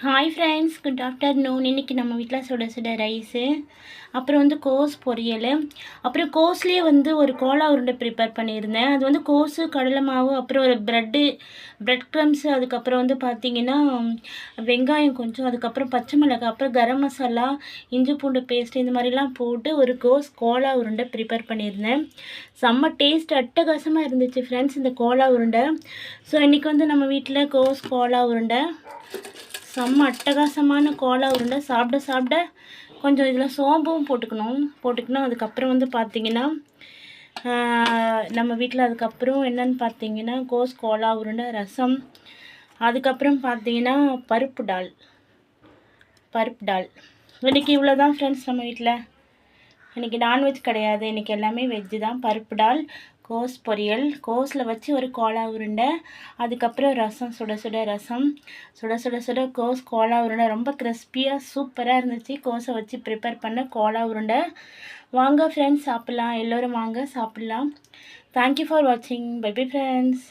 Hi friends, good afternoon. இன்றைக்கி நம்ம வீட்டில் சுட சுட ரைஸு, அப்புறம் கோஸ் பொரியல், அப்புறம் கோஸ்லேயே ஒரு கோலா உருண்டை ப்ரிப்பேர் பண்ணியிருந்தேன். அது கோஸு, கடலை மாவு, அப்புறம் ஒரு பிரெட் க்ரம்ஸு, அதுக்கப்புறம் பார்த்திங்கன்னா வெங்காயம் கொஞ்சம், அதுக்கப்புறம் பச்சை மிளகாய், அப்புறம் கரம் மசாலா, இஞ்சி பூண்டு பேஸ்ட், இந்த மாதிரிலாம் போட்டு ஒரு கோலா உருண்டை ப்ரிப்பேர் பண்ணியிருந்தேன். செம்ம டேஸ்ட் அட்டகாசமாக இருந்துச்சு ஃப்ரெண்ட்ஸ் இந்த கோலா உருண்டை. ஸோ இன்றைக்கி நம்ம வீட்டில் கோலா உருண்டை, செம்ம அட்டகாசமான கோலா உருண்டை. சாப்பிட கொஞ்சம் இதில் சோம்பும் போட்டுக்கணும். அதுக்கப்புறம் பார்த்திங்கன்னா நம்ம வீட்டில் அதுக்கப்புறம் என்னென்னு பார்த்தீங்கன்னா கோலா உருண்டை, ரசம், அதுக்கப்புறம் பார்த்தீங்கன்னா பருப்பு டால். இன்றைக்கி இவ்வளோ தான் ஃப்ரெண்ட்ஸ் நம்ம வீட்டில். இன்றைக்கி நான்வெஜ் கிடையாது, இன்றைக்கி எல்லாமே வெஜ்ஜு தான். பருப்பு டால், கோஸ் பொரியல், கோஸில் வச்சு ஒரு கோலா உருண்டை, அதுக்கப்புறம் ரசம், சுட சுட கோலா உருண்டை ரொம்ப கிறிஸ்பியாக சூப்பராக இருந்துச்சு. கோஸை வச்சு ப்ரிப்பேர் பண்ண கோலா உருண்டை. வாங்க ஃப்ரெண்ட்ஸ் சாப்பிட்லாம், எல்லோரும் வாங்க சாப்பிட்லாம். தேங்க்யூ ஃபார் வாட்சிங். Bye bye friends.